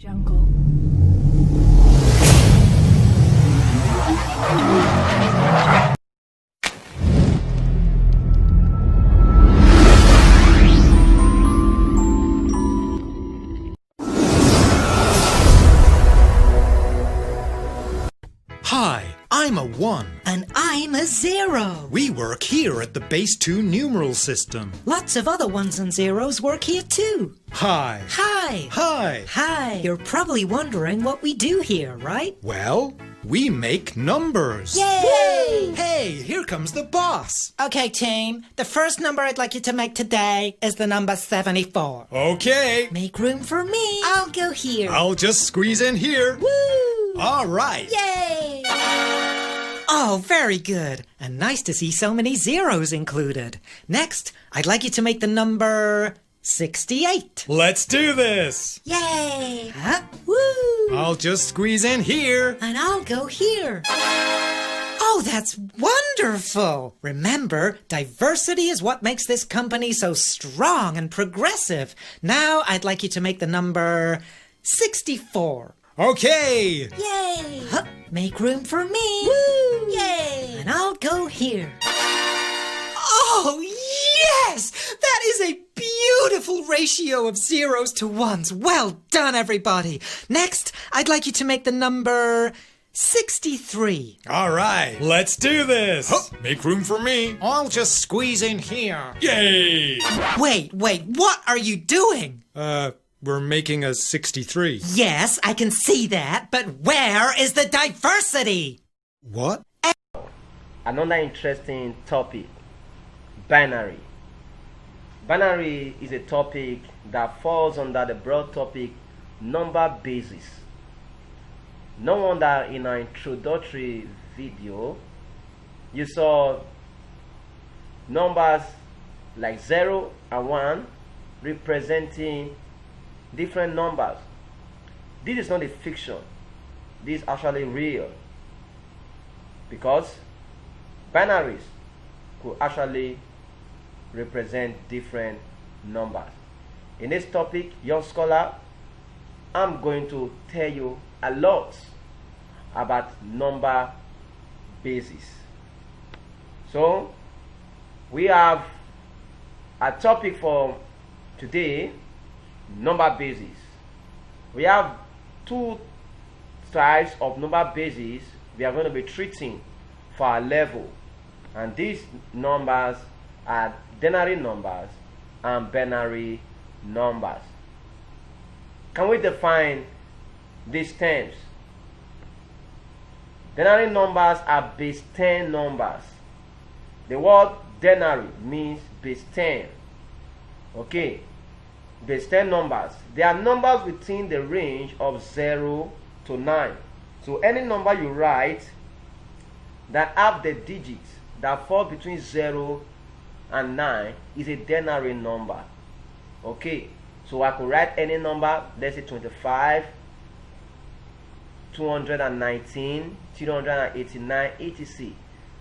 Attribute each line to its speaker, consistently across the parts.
Speaker 1: Jungle.
Speaker 2: Hi, I'm a 1.
Speaker 3: And I'm a 0.
Speaker 2: We work here at the Base 2 numeral system.
Speaker 3: Lots of other ones and zeros work here too.
Speaker 2: Hi.
Speaker 3: Hi.
Speaker 2: Hi.
Speaker 3: Hi. You're probably wondering what we do here, right?
Speaker 2: Well, we make numbers.
Speaker 3: Yay!
Speaker 2: Hey, here comes the boss.
Speaker 3: Okay, team. The first number I'd like you to make today is the number 74.
Speaker 2: Okay.
Speaker 3: Make room for me. I'll go here.
Speaker 2: I'll just squeeze in here.
Speaker 3: Woo!
Speaker 2: All right.
Speaker 3: Yay! Oh, very good. And nice to see so many zeros included. Next, I'd like you to make the number 68.
Speaker 2: Let's do this.
Speaker 3: Yay! Huh? Woo!
Speaker 2: I'll just squeeze in here.
Speaker 3: And I'll go here. Oh, that's wonderful! Remember, diversity is what makes this company so strong and progressive. Now, I'd like you to make the number 64.
Speaker 2: Okay.
Speaker 3: Yay! Huh, make room for me. Woo! Yay! And I'll go here. Oh, yes! That is a beautiful ratio of zeros to ones. Well done, everybody. Next, I'd like you to make the number 63.
Speaker 2: All right. Let's do this. Make room for me. I'll just squeeze in here. Yay.
Speaker 3: Wait, what are you doing?
Speaker 2: We're making a 63.
Speaker 3: Yes, I can see that, but where is the diversity?
Speaker 2: What?
Speaker 4: Another interesting topic, binary. Binary is a topic that falls under the broad topic number basis. No wonder in our introductory video you saw numbers like 0 and 1 representing different numbers. This is not a fiction. This is actually real, because binaries could actually represent different numbers. In this topic, young scholar, I'm going to tell you a lot about number basis. So we have a topic for today, number basis. We have two types of number basis we are going to be treating for our level, and these numbers are denary numbers and binary numbers. Can we define these terms? Denary numbers are base 10 numbers. The word denary means base 10. Okay, base 10 numbers. They are numbers within the range of 0 to 9. So any number you write that have the digits that fall between 0 and 9 is a denary number. Okay, so I could write any number, let's say 25, 219, 389, etc.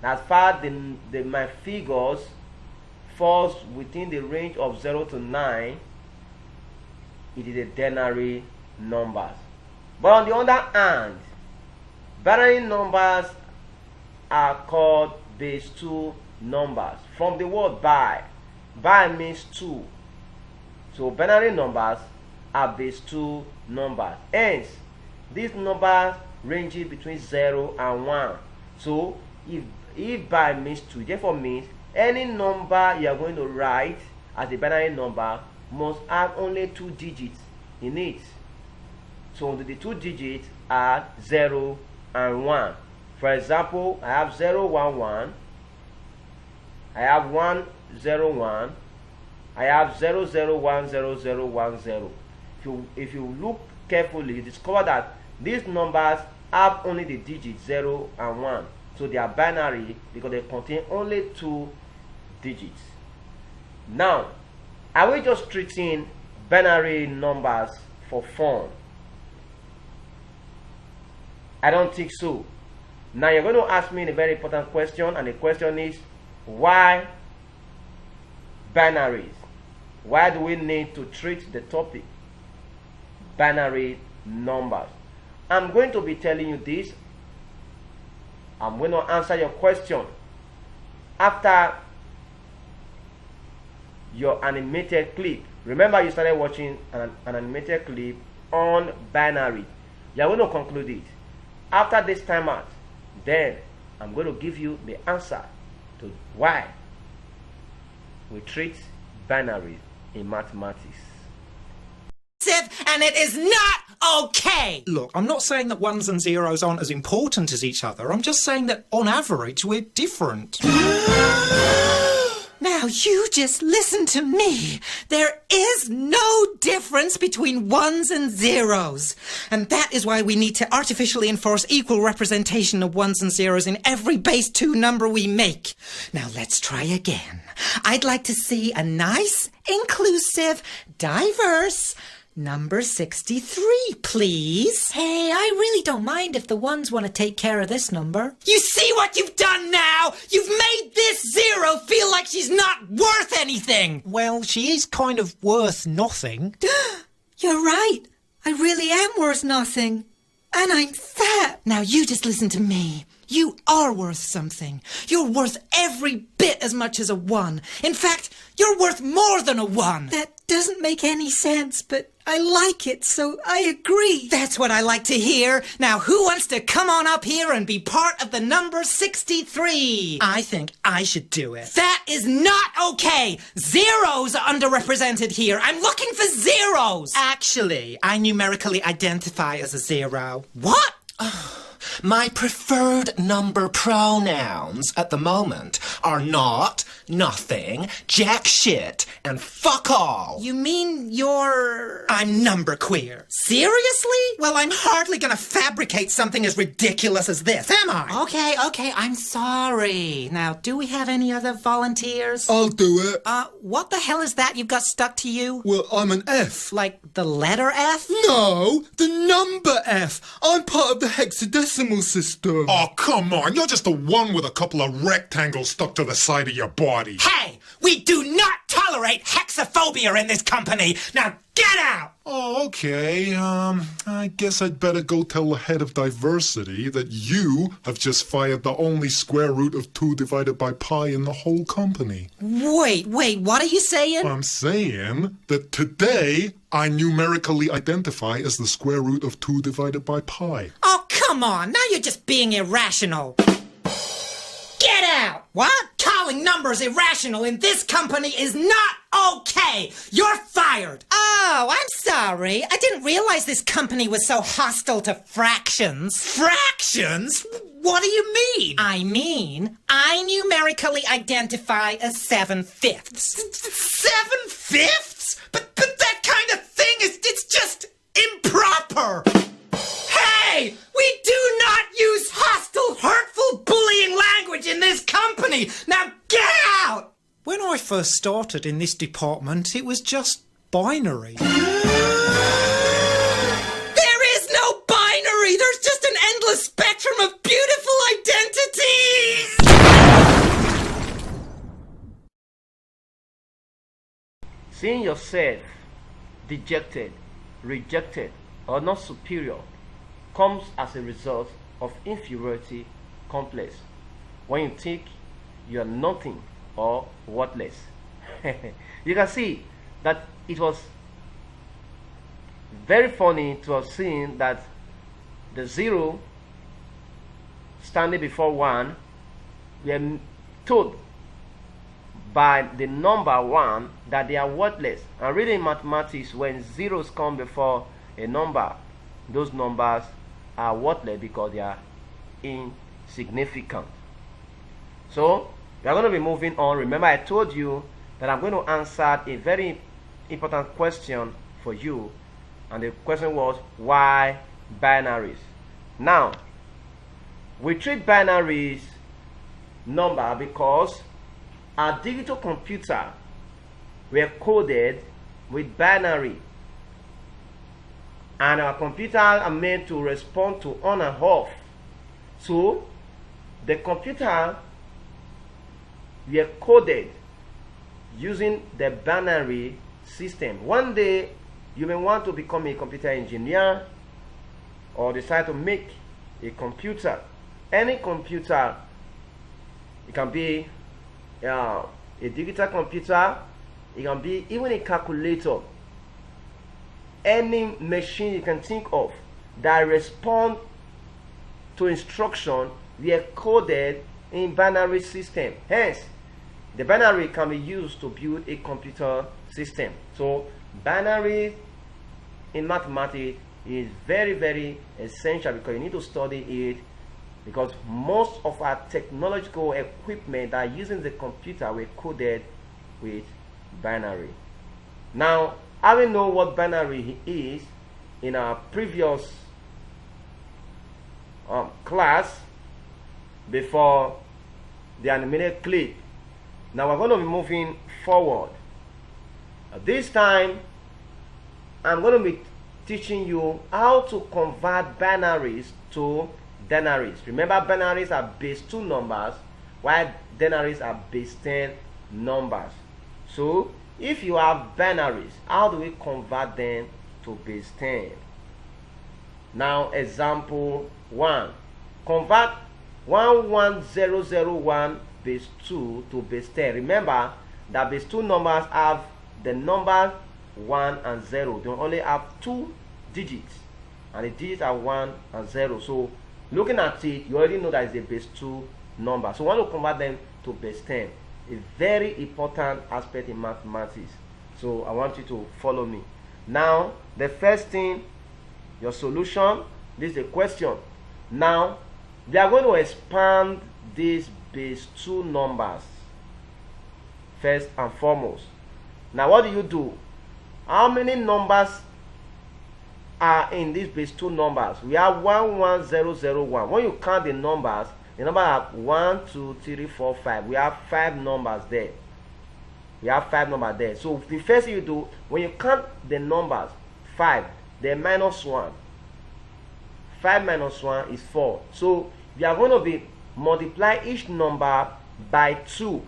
Speaker 4: As far as my figures falls within the range of 0 to 9, it is a denary numbers. But on the other hand, binary numbers are called base 2 numbers. From the word bi means 2. So binary numbers are base 2 numbers. Hence, these numbers ranging between 0 and 1. So if bi means 2, therefore means any number you are going to write as a binary number must have only 2 digits in it. So the 2 digits are 0 and 1. For example, I have 011, I have 101, I have 00100010. If you look carefully, you discover that these numbers have only the digits 0 and 1. So they are binary because they contain only 2 digits. Now, are we just treating binary numbers for fun? I don't think so. Now you're going to ask me a very important question, and the question is, why binaries? Why do we need to treat the topic binary numbers. I'm going to be telling you this. I'm going to answer your question after your animated clip. Remember, you started watching an animated clip on binary. You are going to conclude it. After this time out, then I'm going to give you the answer to why we treat binary in mathematics.
Speaker 3: And it is not okay!
Speaker 2: Look, I'm not saying that ones and zeros aren't as important as each other. I'm just saying that, on average, we're different.
Speaker 3: Now you just listen to me. There is no difference between ones and zeros. And that is why we need to artificially enforce equal representation of ones and zeros in every base 2 number we make. Now let's try again. I'd like to see a nice, inclusive, diverse number 63, please. Hey, I really don't mind if the ones want to take care of this number. You see what you've done now? You've made this zero feel like she's not worth anything.
Speaker 2: Well, she is kind of worth nothing.
Speaker 3: You're right. I really am worth nothing. And I'm fat. Now you just listen to me. You are worth something. You're worth every bit as much as a 1. In fact, you're worth more than a 1. That doesn't make any sense, but I like it, so I agree. That's what I like to hear. Now, who wants to come on up here and be part of the number 63?
Speaker 2: I think I should do it.
Speaker 3: That is not okay. Zeros are underrepresented here. I'm looking for zeros.
Speaker 2: Actually, I numerically identify as a 0.
Speaker 3: What?
Speaker 1: My preferred number pronouns at the moment are not, nothing, jack shit, and fuck all.
Speaker 3: You mean you're...
Speaker 2: I'm number queer.
Speaker 3: Seriously?
Speaker 2: Well, I'm hardly gonna fabricate something as ridiculous as this, am I?
Speaker 3: Okay, I'm sorry. Now, do we have any other volunteers?
Speaker 5: I'll do it.
Speaker 3: What the hell is that you've got stuck to you?
Speaker 5: Well, I'm an F.
Speaker 3: Like the letter F?
Speaker 5: No, the number F. I'm part of the hexadecimal system.
Speaker 6: Oh, come on. You're just the one with a couple of rectangles stuck to the side of your body.
Speaker 3: Hey, we do not tolerate hexaphobia in this company. Now get out!
Speaker 6: Oh, okay. I guess I'd better go tell the head of diversity that you have just fired the only square root of 2 divided by pi in the whole company.
Speaker 3: Wait, what are you saying?
Speaker 6: I'm saying that today I numerically identify as the square root of 2 divided by pi.
Speaker 3: Oh, come on. Now you're just being irrational. Get out! What? Calling numbers irrational in this company is not okay! You're fired! Oh, I'm sorry. I didn't realize this company was so hostile to fractions.
Speaker 2: Fractions? What do you mean?
Speaker 3: I mean, I numerically identify as 7/5.
Speaker 2: 7/5? But that kind of thing it's just improper!
Speaker 3: Hey! We do not use hostile, hurtful, bullying language in this company! Now get out!
Speaker 2: When I first started in this department, it was just binary.
Speaker 3: There is no binary! There's just an endless spectrum of beautiful identities!
Speaker 4: Seeing yourself dejected, rejected, or not superior comes as a result of inferiority complex when you think you are nothing or worthless. You can see that it was very funny to have seen that the 0 standing before 1 were told by the number 1 that they are worthless. And really in mathematics, when zeros come before a number, those numbers are worthless because they are insignificant. So we are going to be moving on. Remember, I told you that I'm going to answer a very important question for you, and the question was, why binaries? Now, we treat binaries number because our digital computer were coded with binary, and our computers are made to respond to on and off. So the computer were coded using the binary system. One day you may want to become a computer engineer, or decide to make a computer, any computer, it can be a digital computer, it can be even a calculator, any machine you can think of that respond to instruction, we are coded in binary system. Hence, the binary can be used to build a computer system. So binary in mathematics is very, very essential because you need to study it, because most of our technological equipment that are using the computer were coded with binary. Now, having known what binary is in our previous class before the animated clip, now we're going to be moving forward. This time I'm going to be teaching you how to convert binaries to denaries. Remember, binaries are base 2 numbers, while denaries are base 10 numbers. So if you have binaries, how do we convert them to base 10? Now, example 1. Convert 11001 base 2 to base 10. Remember that base 2 numbers have the numbers 1 and 0. They only have 2 digits, and the digits are 1 and 0. So looking at it, you already know that it's a base 2 number. So we want to convert them to base 10. A very important aspect in mathematics. So I want you to follow me. Now, the first thing, your solution, this is the question. Now, we are going to expand these base 2 numbers first and foremost. Now, what do? How many numbers are in these base 2 numbers? We have 11001. When you count the numbers, the number are 1, 2, 3, 4, 5. We have 5 numbers there. We have 5 numbers there. So the first thing you do, when you count the numbers, 5, then minus 1. 5 minus 1 is 4. So we are going to be multiply each number by 2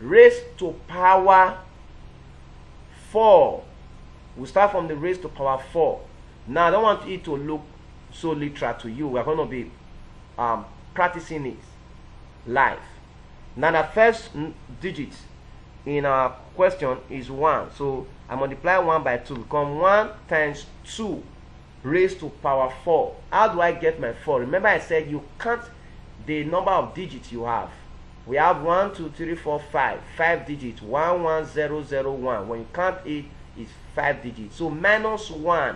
Speaker 4: raised to power 4. We start from the raised to power 4. Now I don't want it to look so literal to you. We are going to be practicing it live. Now the first digit in our question is 1. So I multiply 1 by 2, become 1 times 2 raised to power 4. How do I get my 4? Remember I said you count the number of digits you have. We have 1, 2, 3, 4, 5. 5 digits. 11001. When you count it, it's 5 digits. So minus 1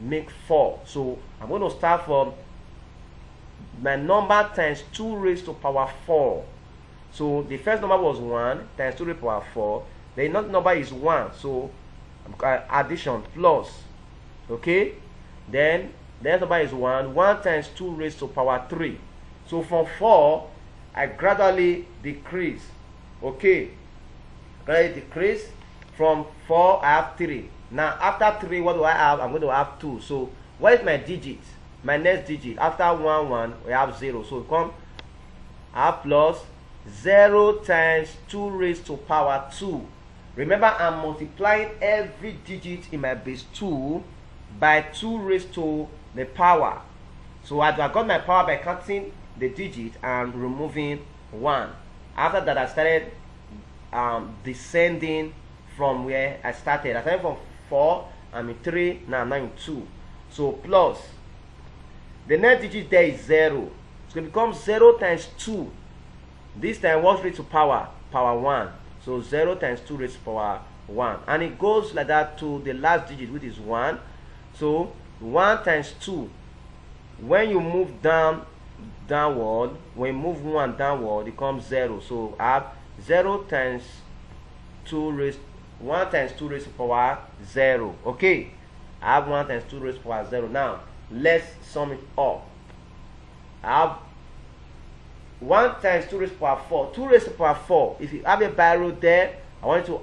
Speaker 4: make 4. So I'm going to start from my number times 2 raised to power 4. So the first number was 1 times 2 raised to power 4. The next number is 1. So addition plus. Okay? Then the next number is 1. 1 times 2 raised to power 3. So from 4, I gradually decrease. Okay? Gradually decrease. From 4, I have 3. Now after 3, what do I have? I'm going to have 2. So what is my digit? My next digit. After 1, 1, we have 0. So come, I have plus 0 times 2 raised to power 2. Remember, I'm multiplying every digit in my base 2 by 2 raised to the power. So I got my power by counting the digit and removing 1. After that, I started descending from where I started. I started from 4, I'm in 3, now I'm now in 2. So plus, the next digit there is 0. So it becomes 0 times 2. This time, what's raised to power? Power 1. So 0 times 2 raised to power 1. And it goes like that to the last digit, which is 1. So 1 times 2. When you move downward, when you move 1 downward, it becomes 0. So I have 0 times 2 raised 1 times 2 raised to power 0. Okay, I have 1 times 2 raised to power 0. Now let's sum it up. I have 1 times 2 raised to power 4. 2 raised to power 4. If you have a barrel there, I want you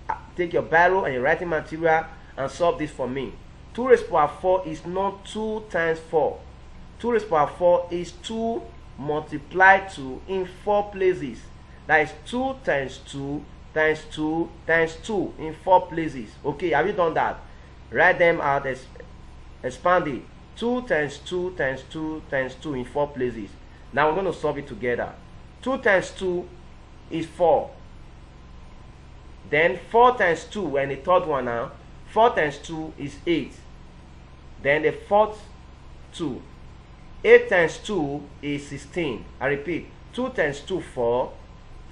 Speaker 4: to take your barrel and your writing material and solve this for me. 2 raised to power 4 is not 2 times 4. 2 raised to power 4 is 2 multiplied 2 in 4 places. That is 2 times 2 times 2 times 2 in 4 places. Okay, have you done that? Write them out, expand it. 2 times 2 times 2 times 2 in 4 places. Now we're going to solve it together. 2 times 2 is 4. Then 4 times 2, and the third one now, 4 times 2 is 8. Then the fourth 2. 8 times 2 is 16. I repeat, 2 times 2, 4.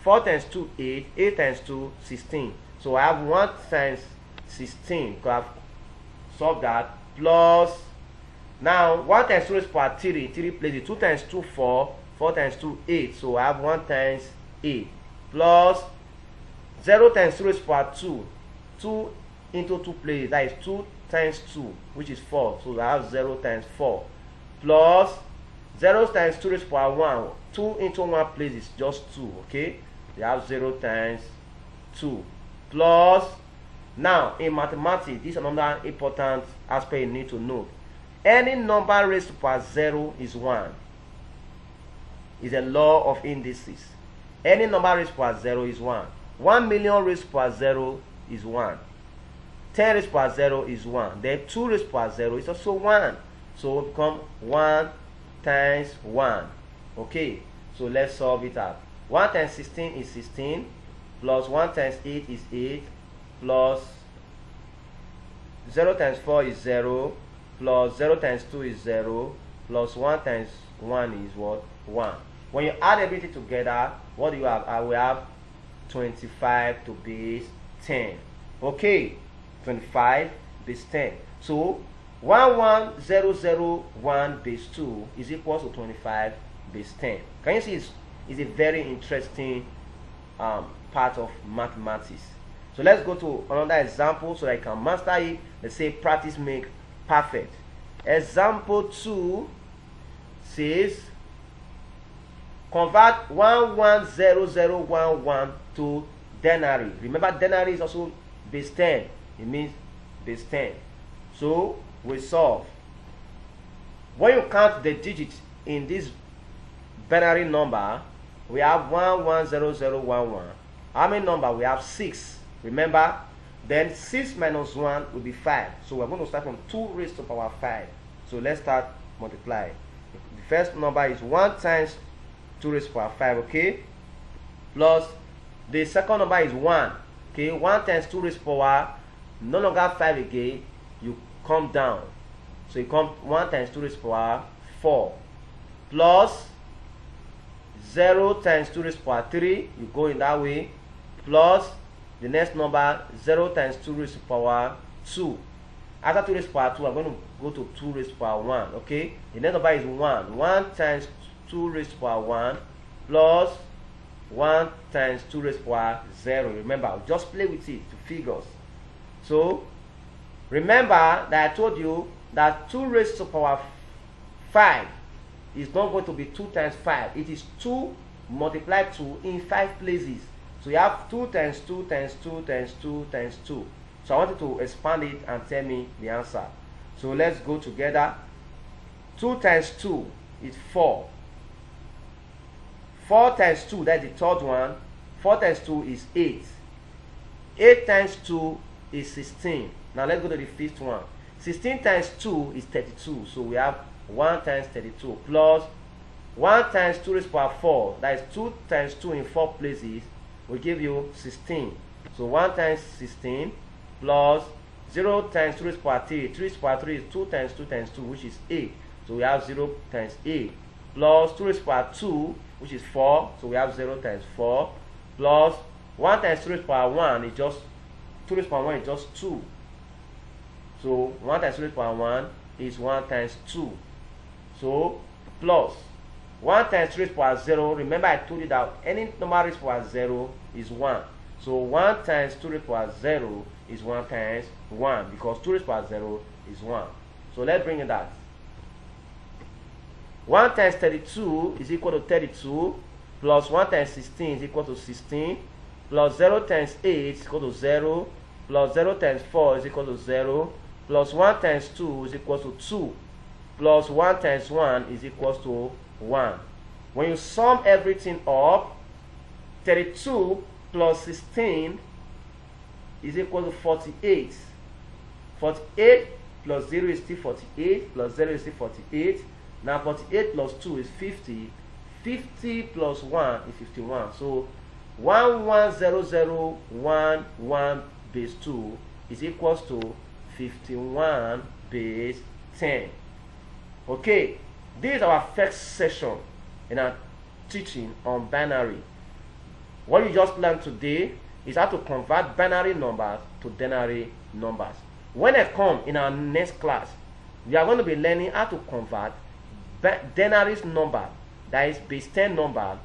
Speaker 4: 4 times 2, 8. 8 times 2, 16. So I have 1 times 16, because I've solved that, plus, now 1 times 2 raised to power 3, 3 places, 2 times 2, 4, 4 times 2, 8, so I have 1 times 8, plus 0 times 2 raised to power 2, 2 into 2 places, that is 2 times 2, which is 4, so I have 0 times 4, plus 0 times 2 raised to power 1, 2 into 1 place is just 2, okay, you have 0 times 2, plus, now in mathematics, this is another important aspect you need to know. Any number raised to power 0 is 1. It's a law of indices. Any number raised to power 0 is 1. 1 million raised to power 0 is 1. 10 raised to power 0 is 1. Then 2 raised to power 0 is also 1. So it become 1 times 1. Okay, so let's solve it out. 1 times 16 is 16. Plus 1 times 8 is 8. Plus 0 times 4 is 0. Plus 0 times 2 is 0. Plus 1 times 1 is what? 1. When you add everything together, what do you have? I will have 25 to base 10. Okay, 25 base 10. So 11001 base 2 is equal to 25 base 10. Can you see it's a very interesting part of mathematics. So let's go to another example so that I can master it. Let's say practice make perfect. Example 2 says convert 110011 to denary. Remember, denary is also base 10. It means base 10. So we solve. When you count the digits in this binary number, we have 110011. How many number? We have 6. Remember, then 6 minus 1 will be 5. So we're going to start from 2 raised to power 5. So let's start multiplying. The first number is 1 times 2 raised to power 5, okay? Plus the second number is 1. Okay, 1 times 2 raised to power, no longer 5 again, you come down. So you come 1 times 2 raised to power 4. Plus 0 times 2 raised to power 3, you go in that way. Plus the next number, 0 times 2 raised to power 2. After 2 raised to power 2, I'm going to go to 2 raised to power 1. Okay? The next number is 1. 1 times 2 raised to power 1 plus 1 times 2 raised to power 0. Remember, just play with it to figures. So, remember that I told you that 2 raised to power 5 is not going to be 2 times 5. It is 2 multiplied 2 in 5 places. So you have 2 times 2 times 2 times 2 times 2. So I want you to expand it and tell me the answer. So let's go together. 2 times 2 is 4. 4 times 2, that's the third one. 4 times 2 is 8. 8 times 2 is 16. Now let's go to the fifth one. 16 times 2 is 32. So we have 1 times 32 plus 1 times 2 raised to power 4. That is 2 times 2 in 4 places. Will give you 16. So 1 times 16 plus 0 times 2 raised to power 3. 3 raised to power 3 is 2 times 2 times 2, which is 8. So we have 0 times 8 plus 2 raised to power 2, which is 4. So we have 0 times 4 plus 1 times 2 raised to power 1 is just 2 raised to power 1 is just 2. So 1 times 2 raised to power 1 is 1 times 2. So plus 1 times 2 raised to power 0. Remember I told you that any number raised to power 0 is 1. So 1 times 2 raised to power 0 is 1 times 1, because 2 raised to power 0 is 1. So let's bring in that. 1 times 32 is equal to 32 plus 1 times 16 is equal to 16 plus 0 times 8 is equal to 0 plus 0 times 4 is equal to 0 plus 1 times 2 is equal to 2 plus 1 times 1 is equal to 1. When you sum everything up, 32 plus 16 is equal to 48. 48 plus 0 is still 48, plus 0 is still 48. Now 48 plus 2 is 50. 50 plus 1 is 51. So 110011 base 2 is equals to 51 base 10. Okay, this is our first session in our teaching on binary. What you just learned today is how to convert binary numbers to denary numbers. When I come in our next class, we are going to be learning how to convert denary number, that is base 10 number,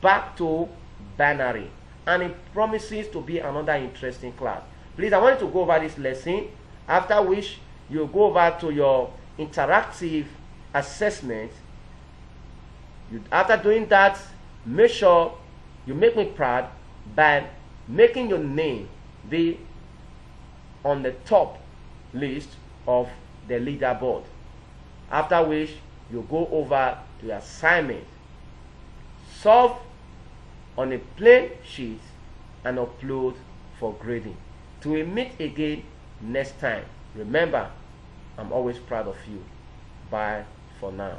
Speaker 4: back to binary. And it promises to be another interesting class. Please, I want you to go over this lesson, after which you go over to your interactive assessment. After doing that, make sure you make me proud by making your name be on the top list of the leaderboard. After which you go over to your assignment, solve on a plain sheet and upload for grading. Till we meet again next time, remember, I'm always proud of you. Bye for now.